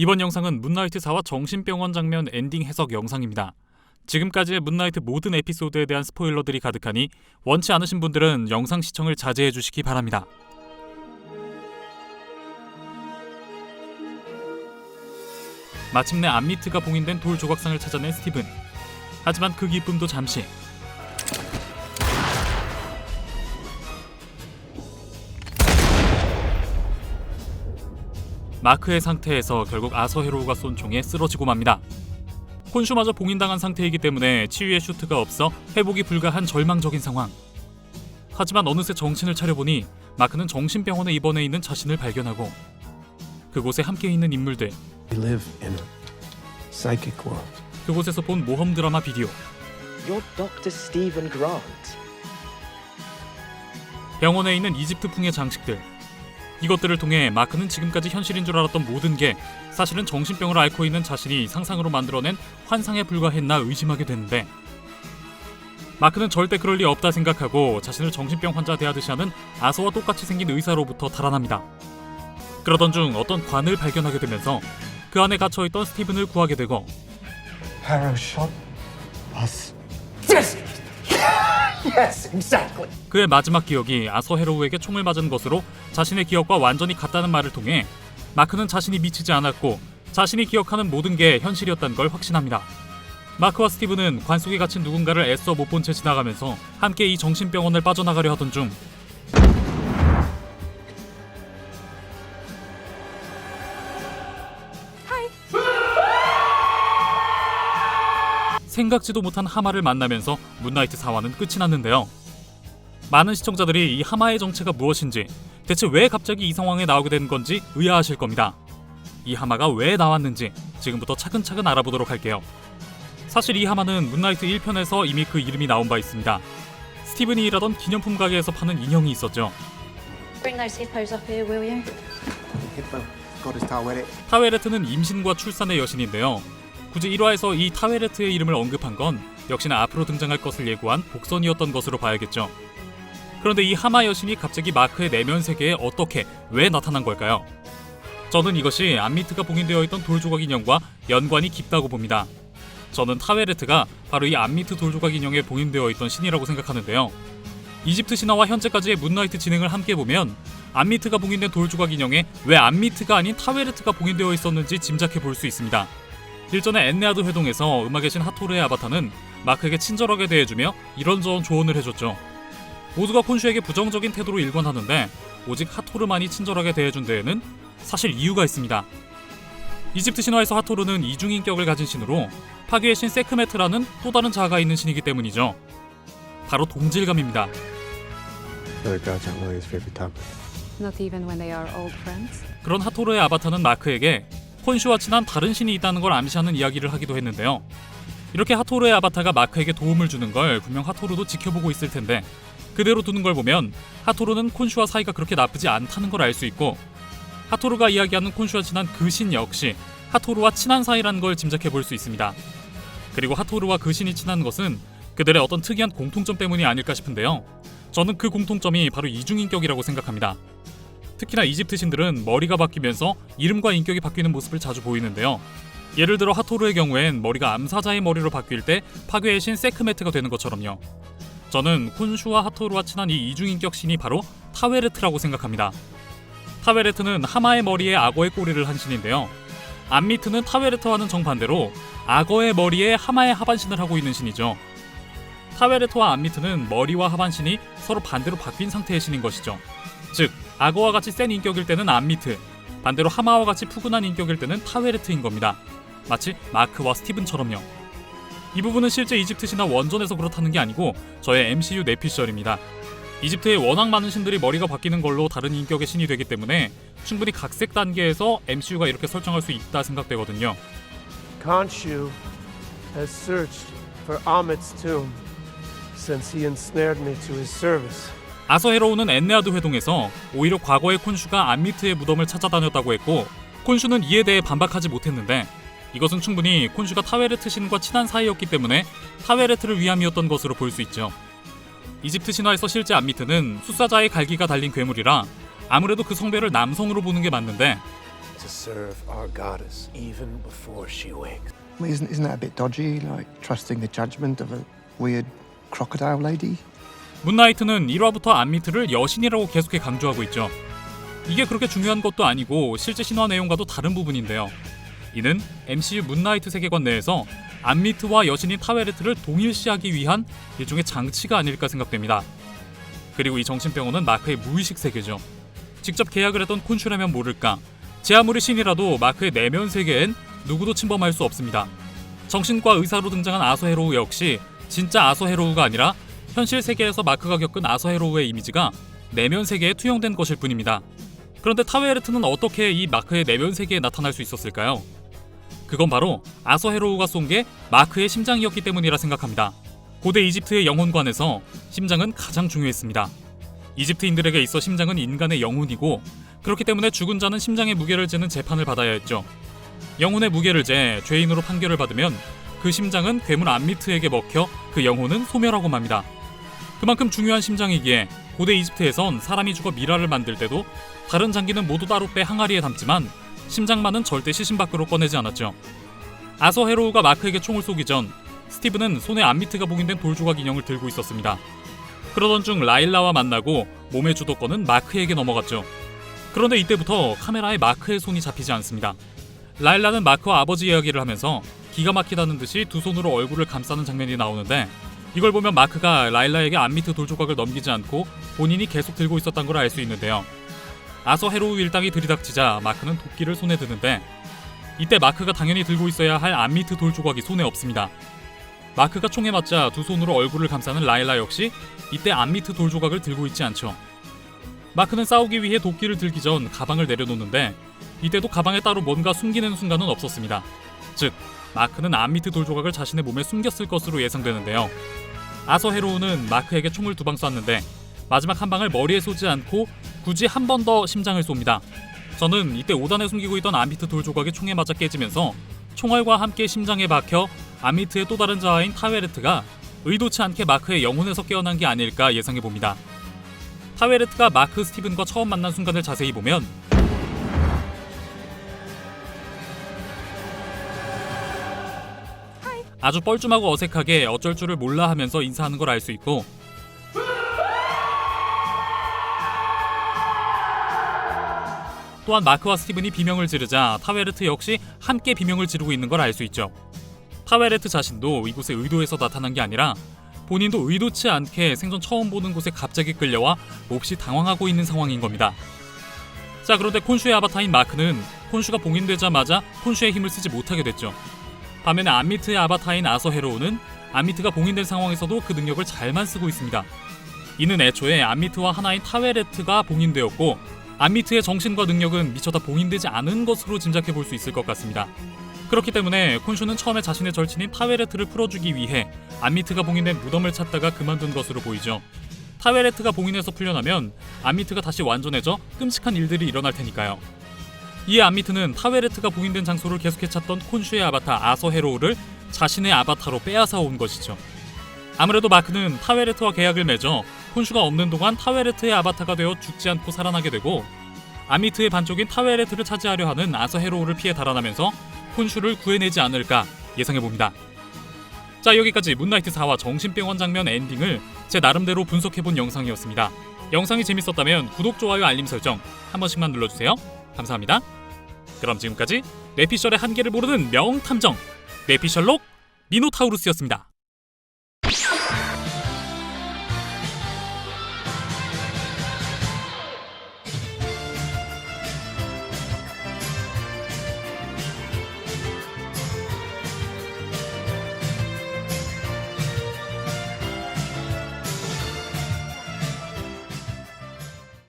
이번 영상은 문나이트 4화 정신병원 장면 엔딩 해석 영상입니다. 지금까지의 문나이트 모든 에피소드에 대한 스포일러들이 가득하니 원치 않으신 분들은 영상 시청을 자제해 주시기 바랍니다. 마침내 암미트가 봉인된 돌 조각상을 찾아낸 스티븐. 하지만 그 기쁨도 잠시. 마크의 상태에서 결국 아서 헤로우가 쏜 총에 쓰러지고 맙니다. 콘슈마저 봉인당한 상태이기 때문에 치유의 슈트가 없어 회복이 불가한 절망적인 상황. 하지만 어느새 정신을 차려보니 마크는 정신병원에 입원해 있는 자신을 발견하고 그곳에 함께 있는 인물들. We live in a psychic world. 그곳에서 본 모험 드라마 비디오. You're Dr. Stephen Grant. 병원에 있는 이집트풍의 장식들. 이것들을 통해 마크는 지금까지 현실인 줄 알았던 모든 게 사실은 정신병을 앓고 있는 자신이 상상으로 만들어낸 환상에 불과했나 의심하게 되는데, 마크는 절대 그럴 리 없다 생각하고 자신을 정신병 환자 대하듯이 하는 아서와 똑같이 생긴 의사로부터 달아납니다. 그러던 중 어떤 관을 발견하게 되면서 그 안에 갇혀있던 스티븐을 구하게 되고, Harrow shot us. Yes, exactly. 그의 마지막 기억이 아서 헤로우에게 총을 맞은 것으로 자신의 기억과 완전히 같다는 말을 통해 마크는 자신이 미치지 않았고 자신이 기억하는 모든 게 현실이었다는 걸 확신합니다. 마크와 스티븐은 관 속에 갇힌 누군가를 애써 못 본 채 지나가면서 함께 이 정신병원을 빠져나가려 하던 중 생각지도 못한 하마를 만나면서 문나이트 4화는 끝이 났는데요. 많은 시청자들이 이 하마의 정체가 무엇인지, 대체 왜 갑자기 이 상황에 나오게 된 건지 의아하실 겁니다. 이 하마가 왜 나왔는지 지금부터 차근차근 알아보도록 할게요. 사실 이 하마는 문나이트 1편에서 이미 그 이름이 나온 바 있습니다. 스티븐이 일하던 기념품 가게에서 파는 인형이 있었죠. Bring those hippos up here, will you? Hippo got his towel. 타웨레트는 임신과 출산의 여신인데요. 굳이 1화에서 이 타웨레트의 이름을 언급한 건 역시나 앞으로 등장할 것을 예고한 복선이었던 것으로 봐야겠죠. 그런데 이 하마 여신이 갑자기 마크의 내면 세계에 어떻게, 왜 나타난 걸까요? 저는 이것이 암미트가 봉인되어 있던 돌조각 인형과 연관이 깊다고 봅니다. 저는 타웨레트가 바로 이 암미트 돌조각 인형에 봉인되어 있던 신이라고 생각하는데요. 이집트 신화와 현재까지의 문나이트 진행을 함께 보면 암미트가 봉인된 돌조각 인형에 왜 암미트가 아닌 타웨레트가 봉인되어 있었는지 짐작해 볼 수 있습니다. 일전에 엔네아드 회동에서 음악의 신 하토르의 아바타는 마크에게 친절하게 대해주며 이런저런 조언을 해줬죠. 모두가 콘슈에게 부정적인 태도로 일관하는데 오직 하토르만이 친절하게 대해준 데에는 사실 이유가 있습니다. 이집트 신화에서 하토르는 이중인격을 가진 신으로 파괴의 신 세크메트라는 또 다른 자아가 있는 신이기 때문이죠. 바로 동질감입니다. Other gods aren't really his favorite topic. Not even when they are old friends. 그런 하토르의 아바타는 마크에게 콘슈와 친한 다른 신이 있다는 걸 암시하는 이야기를 하기도 했는데요. 이렇게 하토르의 아바타가 마크에게 도움을 주는 걸 분명 하토르도 지켜보고 있을 텐데, 그대로 두는 걸 보면 하토르는 콘슈와 사이가 그렇게 나쁘지 않다는 걸 알 수 있고, 하토르가 이야기하는 콘슈와 친한 그 신 역시 하토르와 친한 사이라는 걸 짐작해 볼 수 있습니다. 그리고 하토르와 그 신이 친한 것은 그들의 어떤 특이한 공통점 때문이 아닐까 싶은데요. 저는 그 공통점이 바로 이중인격이라고 생각합니다. 특히나 이집트 신들은 머리가 바뀌면서 이름과 인격이 바뀌는 모습을 자주 보이는데요. 예를 들어 하토르의 경우엔 머리가 암사자의 머리로 바뀔 때 파괴의 신 세크메트가 되는 것처럼요. 저는 콘슈와 하토르와 친한 이 이중인격 신이 바로 타웨레트라고 생각합니다. 타웨레트는 하마의 머리에 악어의 꼬리를 한 신인데요. 암미트는 타웨레트와는 정반대로 악어의 머리에 하마의 하반신을 하고 있는 신이죠. 타웨레트와 암미트는 머리와 하반신이 서로 반대로 바뀐 상태의 신인 것이죠. 즉, 악어와 같이 센 인격일 때는 암미트, 반대로 하마와 같이 푸근한 인격일 때는 타웨레트인 겁니다. 마치 마크와 스티븐처럼요. 이 부분은 실제 이집트 신화 원전에서 그렇다는 게 아니고 저의 MCU 내피 시절입니다. 이집트에 워낙 많은 신들이 머리가 바뀌는 걸로 다른 인격의 신이 되기 때문에 충분히 각색 단계에서 MCU가 이렇게 설정할 수 있다 생각되거든요. Khonshu has searched for Amit's tomb since he ensnared me to his service. 아서 헤로우는 엔네아드 회동에서 오히려 과거의 콘슈가 암미트의 무덤을 찾아다녔다고 했고, 콘슈는 이에 대해 반박하지 못했는데, 이것은 충분히 콘슈가 타웨레트 신과 친한 사이였기 때문에 타웨레트를 위함이었던 것으로 볼 수 있죠. 이집트 신화에서 실제 암미트는 숫사자의 갈기가 달린 괴물이라 아무래도 그 성별을 남성으로 보는 게 맞는데, It's a to serve our goddess even before she wakes. I mean, isn't that a bit dodgy, like trusting the judgment of a weird crocodile lady? 문나이트는 1화부터 암미트를 여신이라고 계속해 강조하고 있죠. 이게 그렇게 중요한 것도 아니고 실제 신화 내용과도 다른 부분인데요. 이는 MCU 문나이트 세계관 내에서 암미트와 여신인 타웨르트를 동일시하기 위한 일종의 장치가 아닐까 생각됩니다. 그리고 이 정신병원은 마크의 무의식 세계죠. 직접 계약을 했던 콘슈라면 모를까, 제 아무리 신이라도 마크의 내면 세계엔 누구도 침범할 수 없습니다. 정신과 의사로 등장한 아서헤로우 역시 진짜 아서헤로우가 아니라 현실 세계에서 마크가 겪은 아서헤로우의 이미지가 내면 세계에 투영된 것일 뿐입니다. 그런데 타웨르트는 어떻게 이 마크의 내면 세계에 나타날 수 있었을까요? 그건 바로 아서헤로우가 쏜 게 마크의 심장이었기 때문이라 생각합니다. 고대 이집트의 영혼관에서 심장은 가장 중요했습니다. 이집트인들에게 있어 심장은 인간의 영혼이고, 그렇기 때문에 죽은 자는 심장의 무게를 재는 재판을 받아야 했죠. 영혼의 무게를 재 죄인으로 판결을 받으면 그 심장은 괴물 암미트에게 먹혀 그 영혼은 소멸하고 맙니다. 그만큼 중요한 심장이기에 고대 이집트에선 사람이 죽어 미라를 만들 때도 다른 장기는 모두 따로 빼 항아리에 담지만 심장만은 절대 시신 밖으로 꺼내지 않았죠. 아서헤로우가 마크에게 총을 쏘기 전 스티브는 손에 암미트가 봉인된 돌조각 인형을 들고 있었습니다. 그러던 중 라일라와 만나고 몸의 주도권은 마크에게 넘어갔죠. 그런데 이때부터 카메라에 마크의 손이 잡히지 않습니다. 라일라는 마크와 아버지 이야기를 하면서 기가 막히다는 듯이 두 손으로 얼굴을 감싸는 장면이 나오는데, 이걸 보면 마크가 라일라에게 암미트 돌조각을 넘기지 않고 본인이 계속 들고 있었던 걸 알 수 있는데요. 아서헤로우 일당이 들이닥치자 마크는 도끼를 손에 드는데, 이때 마크가 당연히 들고 있어야 할 암미트 돌조각이 손에 없습니다. 마크가 총에 맞자 두 손으로 얼굴을 감싸는 라일라 역시 이때 암미트 돌조각을 들고 있지 않죠. 마크는 싸우기 위해 도끼를 들기 전 가방을 내려놓는데, 이때도 가방에 따로 뭔가 숨기는 순간은 없었습니다. 즉, 마크는 암미트 돌조각을 자신의 몸에 숨겼을 것으로 예상되는데요. 아서헤로우는 마크에게 총을 2방 쐈는데 마지막 한 방을 머리에 쏘지 않고 굳이 한 번 더 심장을 쏩니다. 저는 이때 5단에 숨기고 있던 암미트 돌조각이 총에 맞아 깨지면서 총알과 함께 심장에 박혀 암미트의 또 다른 자아인 타웨르트가 의도치 않게 마크의 영혼에서 깨어난 게 아닐까 예상해봅니다. 타웨르트가 마크 스티븐과 처음 만난 순간을 자세히 보면 아주 뻘쭘하고 어색하게 어쩔 줄을 몰라 하면서 인사하는 걸 알 수 있고, 또한 마크와 스티븐이 비명을 지르자 타웨르트 역시 함께 비명을 지르고 있는 걸 알 수 있죠. 타웨르트 자신도 이곳에 의도해서 나타난 게 아니라 본인도 의도치 않게 생전 처음 보는 곳에 갑자기 끌려와 몹시 당황하고 있는 상황인 겁니다. 자, 그런데 콘슈의 아바타인 마크는 콘슈가 봉인되자마자 콘슈의 힘을 쓰지 못하게 됐죠. 반면에 암미트의 아바타인 아서헤로우는 암미트가 봉인된 상황에서도 그 능력을 잘만 쓰고 있습니다. 이는 애초에 암미트와 하나인 타웨르트가 봉인되었고, 암미트의 정신과 능력은 미처 다 봉인되지 않은 것으로 짐작해 볼 수 있을 것 같습니다. 그렇기 때문에 콘슈는 처음에 자신의 절친인 타웨르트를 풀어주기 위해 암미트가 봉인된 무덤을 찾다가 그만둔 것으로 보이죠. 타웨르트가 봉인해서 풀려나면 암미트가 다시 완전해져 끔찍한 일들이 일어날 테니까요. 이에 암미트는 타웨르트가 봉인된 장소를 계속해 찾던 콘슈의 아바타 아서헤로우를 자신의 아바타로 빼앗아 온 것이죠. 아무래도 마크는 타웨르트와 계약을 맺어 콘슈가 없는 동안 타웨르트의 아바타가 되어 죽지 않고 살아나게 되고, 암미트의 반쪽인 타웨르트를 차지하려 하는 아서헤로우를 피해 달아나면서 콘슈를 구해내지 않을까 예상해봅니다. 자, 여기까지 문나이트 4화 정신병원 장면 엔딩을 제 나름대로 분석해본 영상이었습니다. 영상이 재밌었다면 구독, 좋아요, 알림 설정 한 번씩만 눌러주세요. 감사합니다. 그럼 지금까지 뇌피셜의 한계를 모르는 명탐정 뇌피셜록 미노타우루스였습니다.